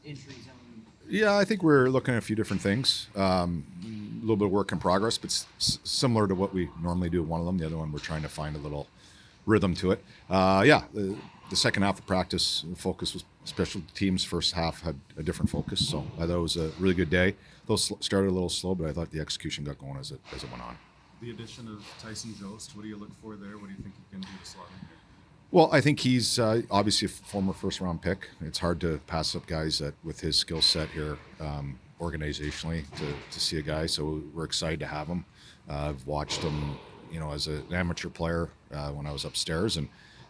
injury zone? Yeah, I think we're looking at a few different things. A little bit of work in progress, but similar to what we normally do. One of them, the other one, we're trying to find a little rhythm to it. The second half of practice focus was special teams. First half had a different focus, so I thought it was a really good day. Those started a little slow, but I thought the execution got going as it went on. The addition of Tyson Jost, what do you look for there? What do you think you can do to slot in here? Well, I think he's obviously a former first-round pick. It's hard to pass up guys that with his skill set here organizationally to see a guy. So we're excited to have him. I've watched him, as an amateur player when I was upstairs and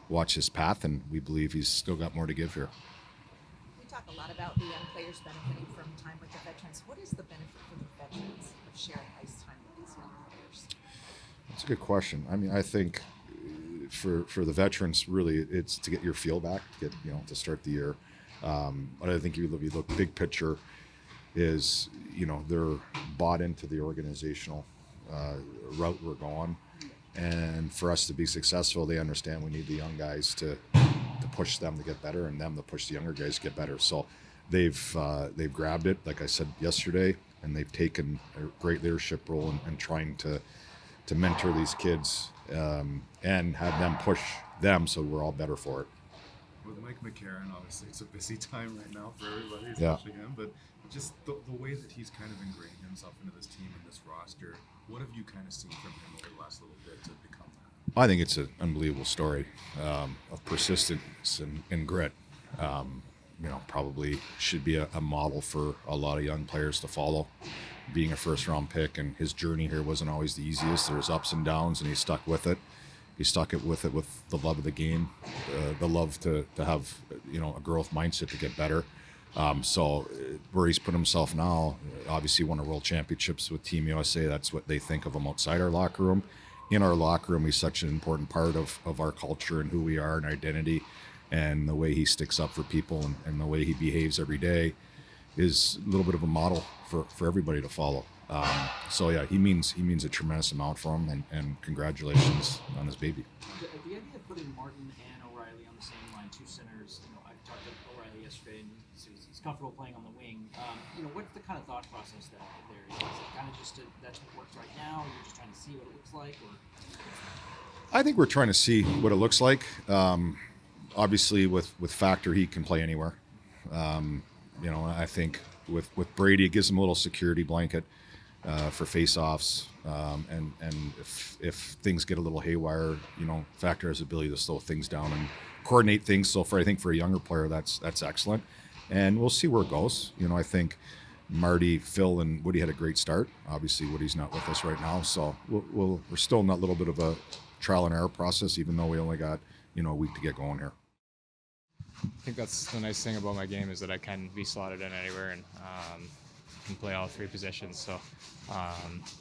watched his path, and we believe he's still got more to give here. We talk a lot about the young players benefiting from time with the veterans. What is the benefit for the veterans of sharing ice time with these young players? That's a good question. I mean, I think for the veterans, really, it's to get your feel back, to start the year. But I think if you look big picture, is they're bought into the organizational route we're going, and for us to be successful, they understand we need the young guys to push them to get better, and them to push the younger guys to get better. So they've grabbed it, like I said yesterday, and they've taken a great leadership role in trying to mentor these kids and have them push them, so we're all better for it. With Mike McCarron, obviously it's a busy time right now for everybody, especially him, but just the way that he's kind of ingrained himself into this team and this roster, what have you kind of seen from him over the last little bit to become that? I think it's an unbelievable story of persistence and grit. Probably should be a model for a lot of young players to follow. Being a first-round pick, and his journey here wasn't always the easiest. There's ups and downs, and he stuck with it. He stuck with the love of the game, the love to have a growth mindset to get better. So where he's put himself now, obviously won a world championships with Team USA. That's what they think of him outside our locker room. In our locker room, he's such an important part of our culture and who we are and identity, and the way he sticks up for people and the way he behaves every day is a little bit of a model for everybody to follow. He means a tremendous amount for him, and congratulations on his baby. The idea of putting Martin and O'Reilly on the same line, two centers, I talked to O'Reilly yesterday, and he's comfortable playing on the wing. What's the kind of thought process there? Is it kind of just that's what works right now? You're just trying to see what it looks like, or? I think we're trying to see what it looks like. Obviously, with Factor, he can play anywhere. I think with Brady, it gives him a little security blanket for face-offs, and if things get a little haywire, Factor has the ability to slow things down and coordinate things. So I think for a younger player, that's excellent, and we'll see where it goes. I think Marty, Phil, and Woody had a great start. Obviously, Woody's not with us right now, so we're still in that little bit of a trial and error process, even though we only got a week to get going here. I think that's the nice thing about my game is that I can be slotted in anywhere and can play all three positions. So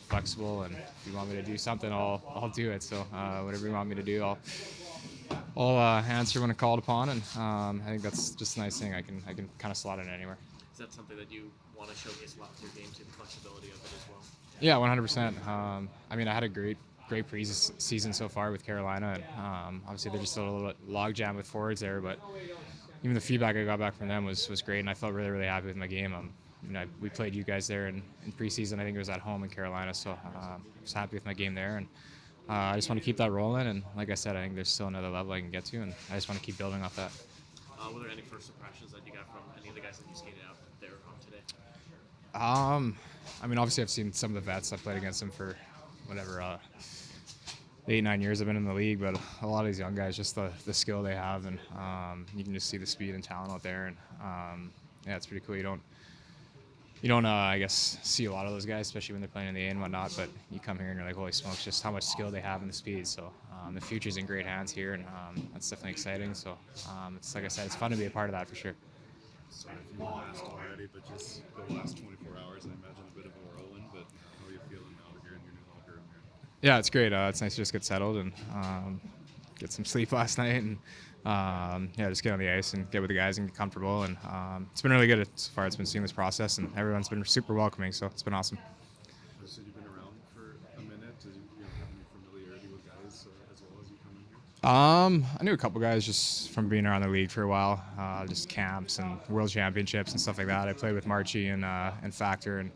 flexible, and if you want me to do something, I'll do it. So whatever you want me to do, I'll answer when called upon. And I think that's just a nice thing. I can kind of slot in anywhere. Is that something that you want to showcase a lot with your game, too, the flexibility of it as well? Yeah, 100%. I had a great preseason so far with Carolina, and obviously they're just a little bit logjam with forwards there, but even the feedback I got back from them was great, and I felt really, really happy with my game. We played you guys there in preseason. I think it was at home in Carolina, so I was happy with my game there, and I just want to keep that rolling. And like I said, I think there's still another level I can get to, and I just want to keep building off that. Were there any first impressions that you got from any of the guys that you skated out there today? Obviously I've seen some of the vets. I've played against them for whatever 8-9 years I've been in the league, but a lot of these young guys, just the skill they have, and you can just see the speed and talent out there, and it's pretty cool. You don't I guess see a lot of those guys, especially when they're playing in the A and whatnot, but you come here and you're like, holy smokes, just how much skill they have and the speed. So the future's in great hands here, and that's definitely exciting. So it's like I said, it's fun to be a part of that for sure. Sorry if you asked already, but just the last 24 hours, I imagine a bit of a whirlwind, but how are you feeling now here in your new locker room here? Yeah, it's great. It's nice to just get settled and get some sleep last night, and just get on the ice and get with the guys and get comfortable. And it's been really good so far. It's been a seamless process, and everyone's been super welcoming, so it's been awesome. So you've been around for a minute. Do you have any familiarity with guys as well as you come in here? I knew a couple guys just from being around the league for a while, just camps and world championships and stuff like that. I played with Marchie and Factor and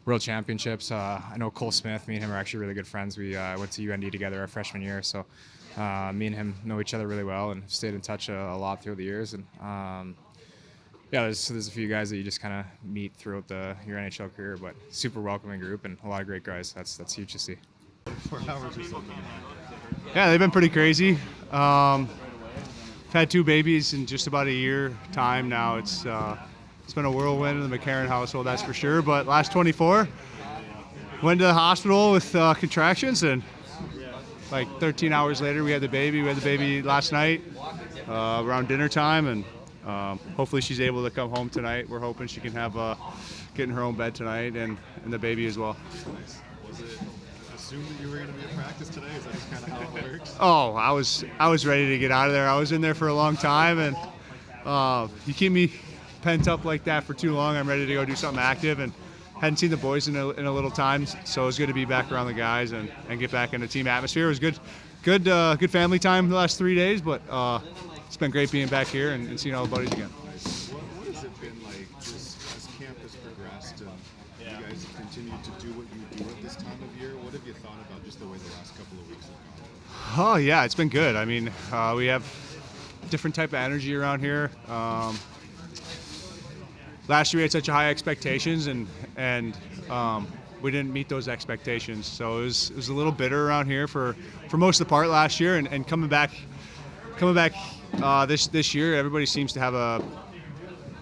world championships. I know Cole Smith. Me and him are actually really good friends. We went to UND together our freshman year, so me and him know each other really well and stayed in touch a lot through the years. And yeah, there's a few guys that you just kind of meet throughout your NHL career, but super welcoming group and a lot of great guys. That's huge to see. 4 hours or something. Yeah, they've been pretty crazy. I've had 2 babies in just about a year time now. It's been a whirlwind in the McCarron household, that's for sure. But last 24, went to the hospital with contractions, and like 13 hours later, we had the baby. We had the baby last night around dinner time, and hopefully she's able to come home tonight. We're hoping she can get in her own bed tonight, and the baby as well. Was it assumed that you were going to be at practice today? Is that just kind of how it works? Oh, I was ready to get out of there. I was in there for a long time, and you keep me pent up like that for too long, I'm ready to go do something active, and hadn't seen the boys in a little time, so it was good to be back around the guys and get back into team atmosphere. It was good family time the last 3 days, but it's been great being back here and seeing all the buddies again. What has it been like just as camp has progressed and you guys have continued to do what you do at this time of year? What have you thought about just the way the last couple of weeks have gone? Oh yeah, it's been good. I mean, we have different type of energy around here. Last year we had such high expectations, and we didn't meet those expectations. So it was a little bitter around here for most of the part last year, and coming back this year, everybody seems to have a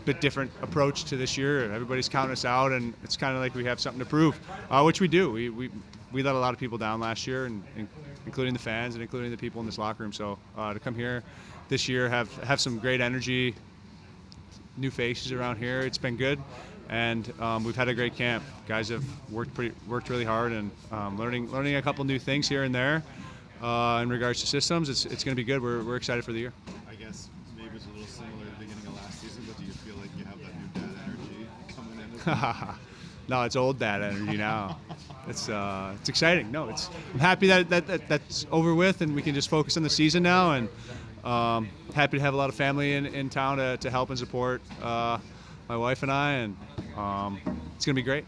bit different approach to this year. Everybody's counting us out, and it's kind of like we have something to prove, which we do. We let a lot of people down last year, and including the fans and including the people in this locker room. So to come here this year, have some great energy, new faces around here. It's been good, and we've had a great camp. Guys have worked really hard, and learning a couple new things here and there in regards to systems. It's going to be good. We're excited for the year. I guess maybe it's a little similar to the beginning of last season, but do you feel like you have that new dad energy coming in? No, it's old dad energy now. It's exciting. No, I'm happy that's over with, and we can just focus on the season now, and happy to have a lot of family in town to help and support my wife and I, and it's going to be great.